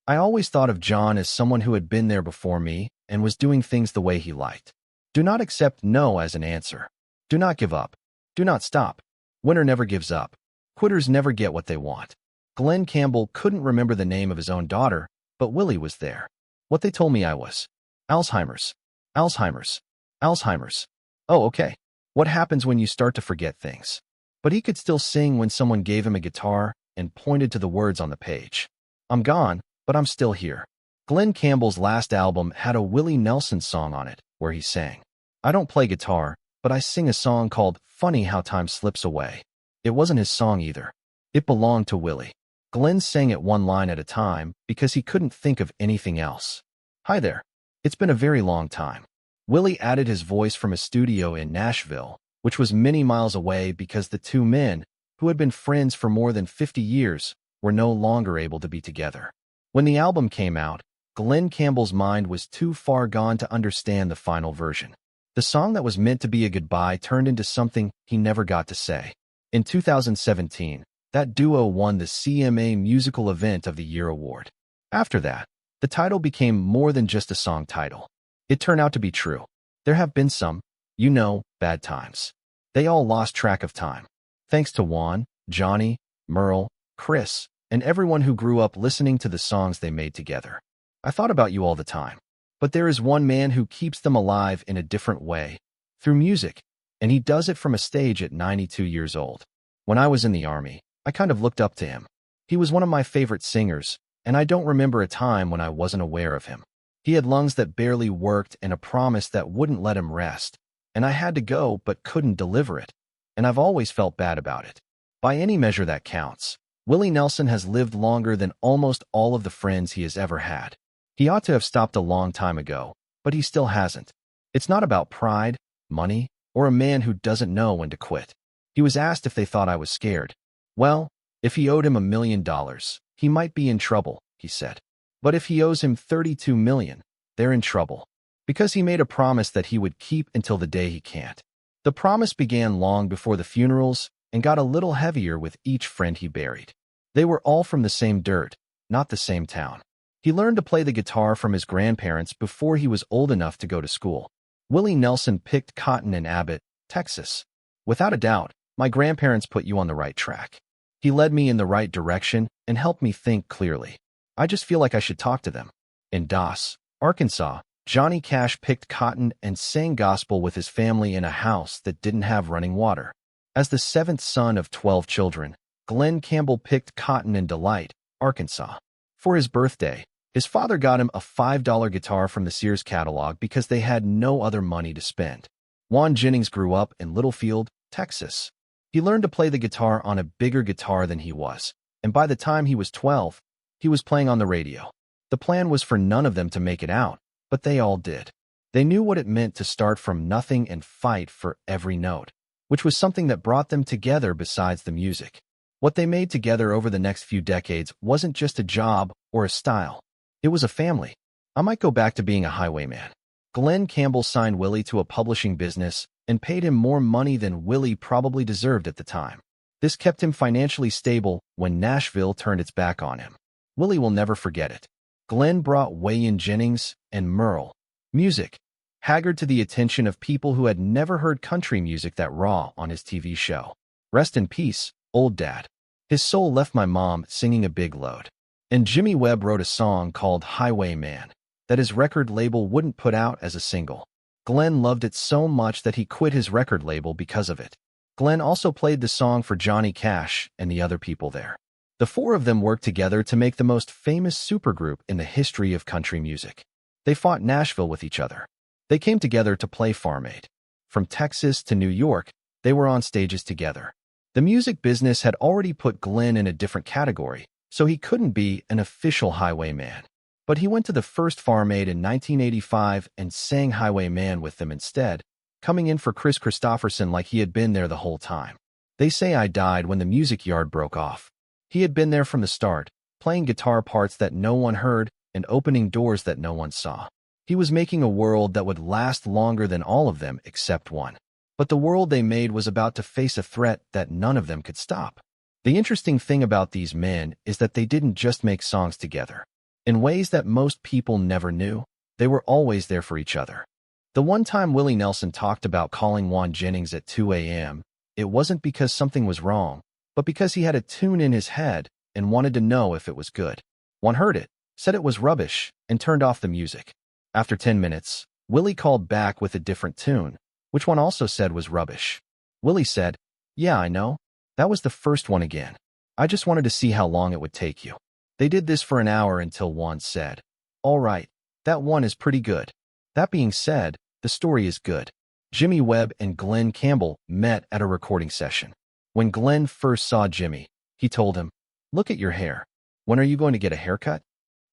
I always thought of John as someone who had been there before me and was doing things the way he liked. Do not accept no as an answer. Do not give up. Do not stop. Winner never gives up. Quitters never get what they want. Glenn Campbell couldn't remember the name of his own daughter, but Willie was there. What they told me I was. Alzheimer's. Alzheimer's. Alzheimer's. Oh, okay. What happens when you start to forget things? But he could still sing when someone gave him a guitar and pointed to the words on the page. I'm gone, but I'm still here. Glenn Campbell's last album had a Willie Nelson song on it, where he sang. I don't play guitar, but I sing a song called Funny How Time Slips Away. It wasn't his song either. It belonged to Willie. Glenn sang it one line at a time because he couldn't think of anything else. Hi there. It's been a very long time. Willie added his voice from a studio in Nashville, which was many miles away because the two men, who had been friends for more than 50 years, were no longer able to be together. When the album came out, Glenn Campbell's mind was too far gone to understand the final version. The song that was meant to be a goodbye turned into something he never got to say. In 2017, that duo won the CMA Musical Event of the Year award. After that, the title became more than just a song title. It turned out to be true. There have been some, bad times. They all lost track of time. Thanks to Juan, Johnny, Merle, Chris, and everyone who grew up listening to the songs they made together. I thought about you all the time. But there is one man who keeps them alive in a different way, through music, and he does it from a stage at 92 years old. When I was in the Army, I kind of looked up to him. He was one of my favorite singers, and I don't remember a time when I wasn't aware of him. He had lungs that barely worked and a promise that wouldn't let him rest, and I had to go but couldn't deliver it, and I've always felt bad about it. By any measure that counts, Willie Nelson has lived longer than almost all of the friends he has ever had. He ought to have stopped a long time ago, but he still hasn't. It's not about pride, money, or a man who doesn't know when to quit. He was asked if they thought I was scared. Well, if he owed him $1 million, he might be in trouble, he said. But if he owes him $32 million, they're in trouble. Because he made a promise that he would keep until the day he can't. The promise began long before the funerals and got a little heavier with each friend he buried. They were all from the same dirt, not the same town. He learned to play the guitar from his grandparents before he was old enough to go to school. Willie Nelson picked cotton in Abbott, Texas. Without a doubt, my grandparents put you on the right track. He led me in the right direction and helped me think clearly. I just feel like I should talk to them. In Doss, Arkansas, Johnny Cash picked cotton and sang gospel with his family in a house that didn't have running water. As the seventh son of 12 children, Glenn Campbell picked cotton in Delight, Arkansas. For his birthday, his father got him a $5 guitar from the Sears catalog because they had no other money to spend. Juan Jennings grew up in Littlefield, Texas. He learned to play the guitar on a bigger guitar than he was, and by the time he was 12, he was playing on the radio. The plan was for none of them to make it out, but they all did. They knew what it meant to start from nothing and fight for every note, which was something that brought them together besides the music. What they made together over the next few decades wasn't just a job or a style. It was a family. I might go back to being a highwayman. Glenn Campbell signed Willie to a publishing business and paid him more money than Willie probably deserved at the time. This kept him financially stable when Nashville turned its back on him. Willie will never forget it. Glenn brought Waylon Jennings and Merle music, haggard to the attention of people who had never heard country music that raw on his TV show. Rest in peace, old dad. His soul left my mom singing a big load. And Jimmy Webb wrote a song called Highwayman that his record label wouldn't put out as a single. Glenn loved it so much that he quit his record label because of it. Glenn also played the song for Johnny Cash and the other people there. The four of them worked together to make the most famous supergroup in the history of country music. They fought Nashville with each other. They came together to play Farm Aid. From Texas to New York, they were on stages together. The music business had already put Glenn in a different category, so he couldn't be an official highwayman. But he went to the first Farm Aid in 1985 and sang Highwayman with them instead, coming in for Chris Christopherson like he had been there the whole time. They say I died when the music yard broke off. He had been there from the start, playing guitar parts that no one heard and opening doors that no one saw. He was making a world that would last longer than all of them except one. But the world they made was about to face a threat that none of them could stop. The interesting thing about these men is that they didn't just make songs together. In ways that most people never knew, they were always there for each other. The one time Willie Nelson talked about calling Juan Jennings at 2 a.m., it wasn't because something was wrong, but because he had a tune in his head and wanted to know if it was good. Juan heard it, said it was rubbish, and turned off the music. After 10 minutes, Willie called back with a different tune, which Juan also said was rubbish. Willie said, "Yeah, I know. That was the first one again. I just wanted to see how long it would take you." They did this for an hour until Juan said, "All right, that one is pretty good." That being said, the story is good. Jimmy Webb and Glenn Campbell met at a recording session. When Glenn first saw Jimmy, he told him, "Look at your hair. When are you going to get a haircut?"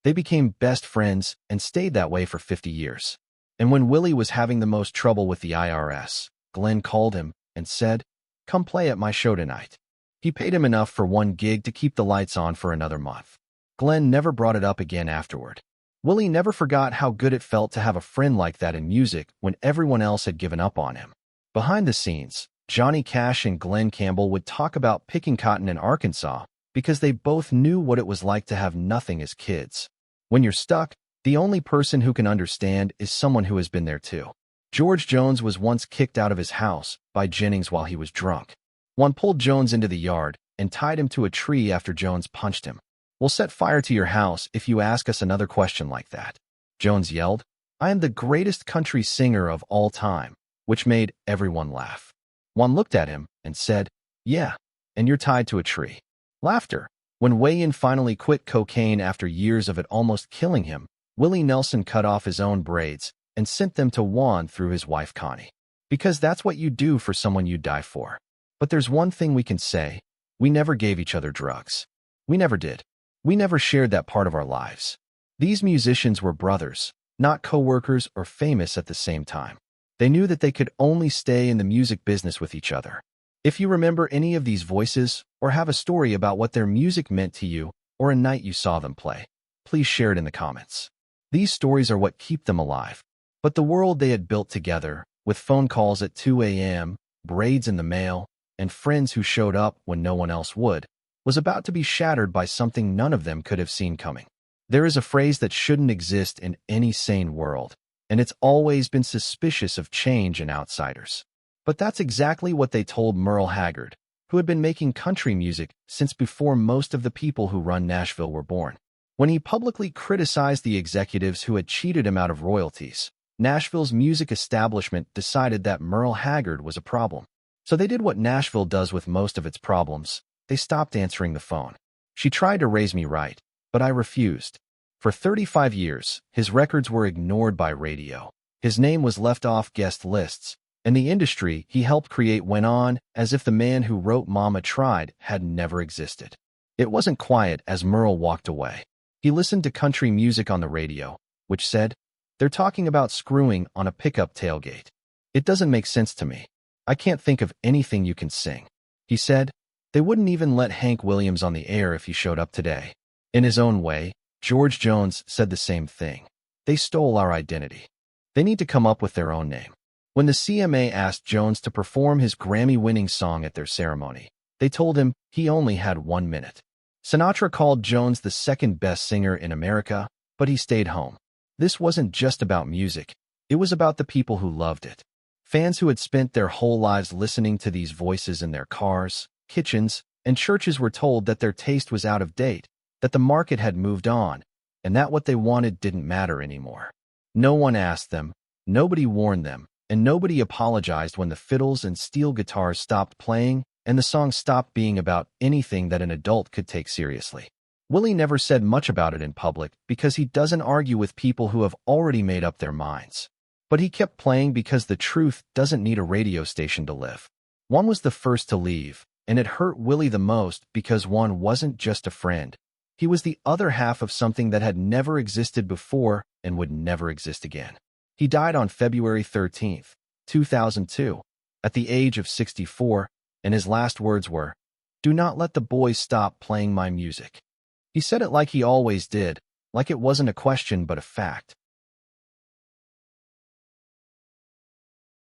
They became best friends and stayed that way for 50 years. And when Willie was having the most trouble with the IRS, Glenn called him and said, "Come play at my show tonight." He paid him enough for one gig to keep the lights on for another month. Glenn never brought it up again afterward. Willie never forgot how good it felt to have a friend like that in music when everyone else had given up on him. Behind the scenes, Johnny Cash and Glenn Campbell would talk about picking cotton in Arkansas because they both knew what it was like to have nothing as kids. When you're stuck, the only person who can understand is someone who has been there too. George Jones was once kicked out of his house by Jennings while he was drunk. One pulled Jones into the yard and tied him to a tree after Jones punched him. "We'll set fire to your house if you ask us another question like that," Jones yelled. "I am the greatest country singer of all time," which made everyone laugh. One looked at him and said, "Yeah, and you're tied to a tree." Laughter. When Wayne finally quit cocaine after years of it almost killing him, Willie Nelson cut off his own braids and sent them to Juan through his wife Connie. Because that's what you do for someone you die for. But there's one thing we can say: we never gave each other drugs. We never did. We never shared that part of our lives. These musicians were brothers, not co-workers or famous at the same time. They knew that they could only stay in the music business with each other. If you remember any of these voices or have a story about what their music meant to you or a night you saw them play, please share it in the comments. These stories are what keep them alive. But the world they had built together, with phone calls at 2 a.m., braids in the mail, and friends who showed up when no one else would, was about to be shattered by something none of them could have seen coming. There is a phrase that shouldn't exist in any sane world, and it's always been suspicious of change and outsiders. But that's exactly what they told Merle Haggard, who had been making country music since before most of the people who run Nashville were born. When he publicly criticized the executives who had cheated him out of royalties, Nashville's music establishment decided that Merle Haggard was a problem. So they did what Nashville does with most of its problems. They stopped answering the phone. "She tried to raise me right, but I refused." For 35 years, his records were ignored by radio. His name was left off guest lists, and the industry he helped create went on as if the man who wrote Mama Tried had never existed. It wasn't quiet as Merle walked away. He listened to country music on the radio, which said, "They're talking about screwing on a pickup tailgate. It doesn't make sense to me. I can't think of anything you can sing." He said, "They wouldn't even let Hank Williams on the air if he showed up today." In his own way, George Jones said the same thing. "They stole our identity. They need to come up with their own name." When the CMA asked Jones to perform his Grammy-winning song at their ceremony, they told him he only had 1 minute. Sinatra called Jones the second-best singer in America, but he stayed home. This wasn't just about music. It was about the people who loved it. Fans who had spent their whole lives listening to these voices in their cars, kitchens, and churches were told that their taste was out of date, that the market had moved on, and that what they wanted didn't matter anymore. No one asked them, nobody warned them, and nobody apologized when the fiddles and steel guitars stopped playing and the song stopped being about anything that an adult could take seriously. Willie never said much about it in public because he doesn't argue with people who have already made up their minds. But he kept playing because the truth doesn't need a radio station to live. One was the first to leave, and it hurt Willie the most because one wasn't just a friend. He was the other half of something that had never existed before and would never exist again. He died on February 13, 2002, at the age of 64, and his last words were, "Do not let the boys stop playing my music." He said it like he always did, like it wasn't a question but a fact.